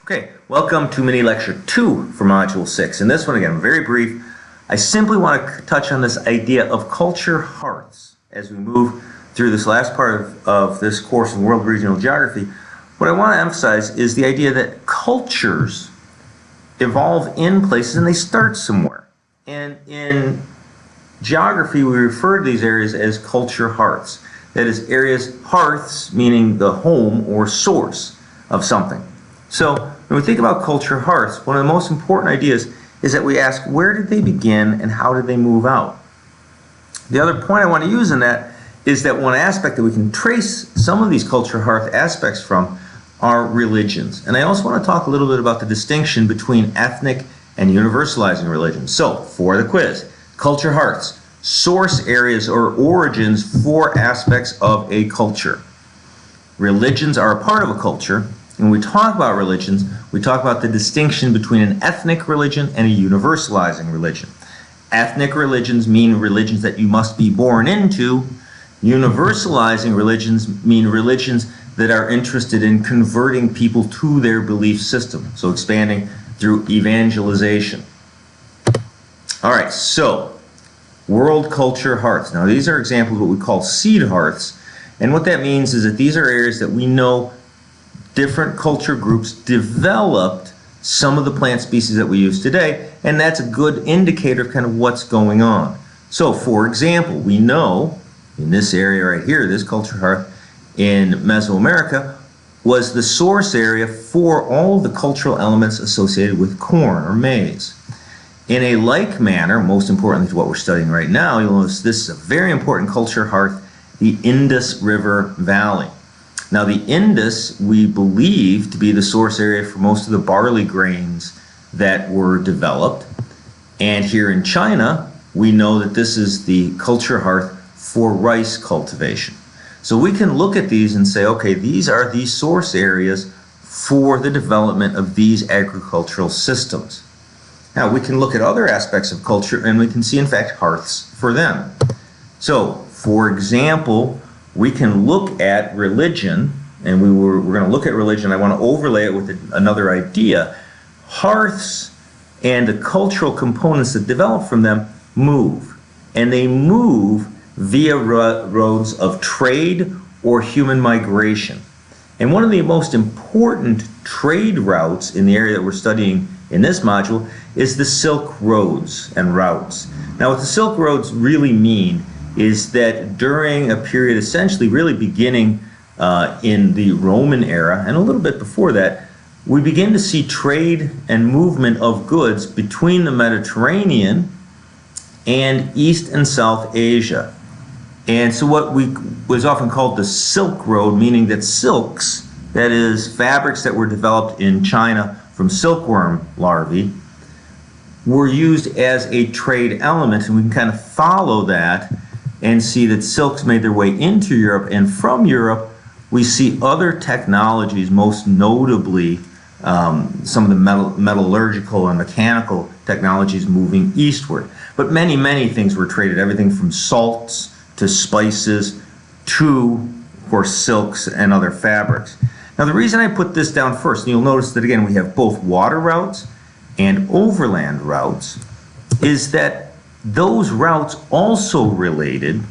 Okay, welcome to mini lecture 2 for Module 6. In this one, again, very brief, I simply want to touch on this idea of culture hearts as we move through this last part of this course in World Regional Geography. What I want to emphasize is the idea that cultures evolve in places and they start somewhere. And in geography, we refer to these areas as culture hearts. That is, areas, hearths, meaning the home or source of something. So when we think about culture hearts, one of the most important ideas is that we ask, where did they begin and how did they move out? The other point I want to use in that is that one aspect that we can trace some of these culture hearth aspects from are religions. And I also want to talk a little bit about the distinction between ethnic and universalizing religion. So, for the quiz, culture hearths, source areas or origins for aspects of a culture. Religions are a part of a culture. When we talk about religions, we talk about the distinction between an ethnic religion and a universalizing religion. Ethnic religions mean religions that you must be born into. Universalizing religions mean religions that are interested in converting people to their belief system, so expanding through evangelization. All right, so world culture hearths. Now these are examples of what we call seed hearths, and what that means is that these are areas that we know different culture groups developed some of the plant species that we use today, and that's a good indicator of kind of what's going on. So for example, we know in this area right here, this culture hearth in Mesoamerica was the source area for all the cultural elements associated with corn or maize. In a like manner, most importantly to what we're studying right now, you'll notice this is a very important culture hearth, the Indus River Valley. Now the Indus we believe to be the source area for most of the barley grains that were developed. And here in China, we know that this is the culture hearth for rice cultivation. So we can look at these and say, okay, these are the source areas for the development of these agricultural systems. Now we can look at other aspects of culture and we can see in fact hearths for them. So for example, we can look at religion, and we're going to look at religion. I want to overlay it with another idea. Hearths and the cultural components that develop from them move, and they move via roads of trade or human migration. And one of the most important trade routes in the area that we're studying in this module is the Silk Roads and routes. Now what the Silk Roads really mean is that during a period essentially really beginning in the Roman era and a little bit before that, we begin to see trade and movement of goods between the Mediterranean and East and South Asia. And so what was often called the Silk Road, meaning that silks, that is fabrics that were developed in China from silkworm larvae, were used as a trade element, and we can kind of follow that and see that silks made their way into Europe, and from Europe we see other technologies, most notably some of the metallurgical and mechanical technologies moving eastward. But many, many things were traded, everything from salts to spices to, of course, silks and other fabrics. Now the reason I put this down first, and you'll notice that again we have both water routes and overland routes, is that those routes also related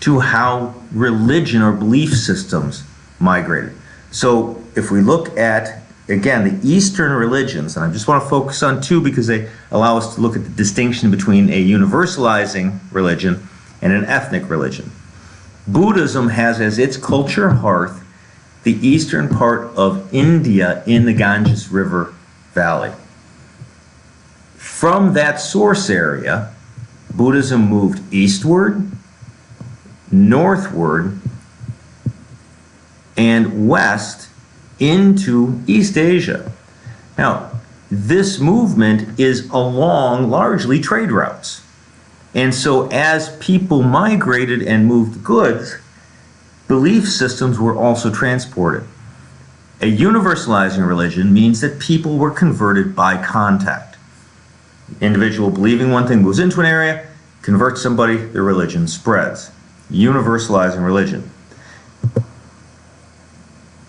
to how religion or belief systems migrated. So if we look at, again, the Eastern religions, and I just want to focus on two because they allow us to look at the distinction between a universalizing religion and an ethnic religion. Buddhism has as its culture hearth the eastern part of India in the Ganges River Valley. From that source area, Buddhism moved eastward, northward, and west into East Asia. Now, this movement is along largely trade routes. And so as people migrated and moved goods, belief systems were also transported. A universalizing religion means that people were converted by contact. Individual believing one thing moves into an area, converts somebody, their religion spreads. Universalizing religion.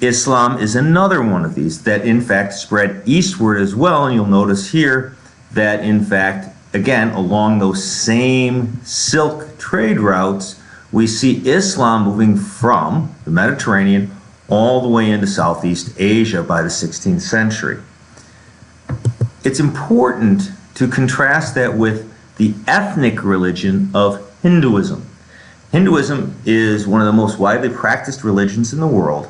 Islam is another one of these that in fact spread eastward as well, and you'll notice here that in fact, again, along those same Silk trade routes, we see Islam moving from the Mediterranean all the way into Southeast Asia by the 16th century. It's important to contrast that with the ethnic religion of Hinduism. Hinduism is one of the most widely practiced religions in the world,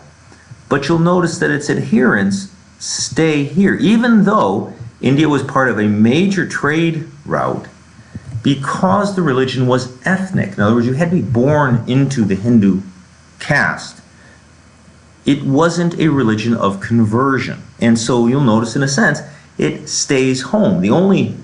but you'll notice that its adherents stay here, even though India was part of a major trade route, because the religion was ethnic. In other words, you had to be born into the Hindu caste. It wasn't a religion of conversion. And so you'll notice, in a sense, it stays home. The only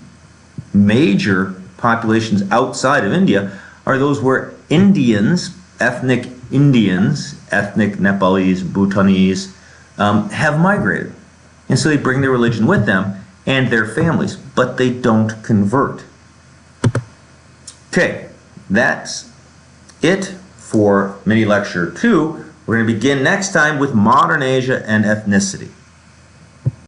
major populations outside of India are those where Indians, ethnic Nepalese, Bhutanese, have migrated. And so they bring their religion with them and their families, but they don't convert. Okay, that's it for mini lecture 2. We're going to begin next time with modern Asia and ethnicity.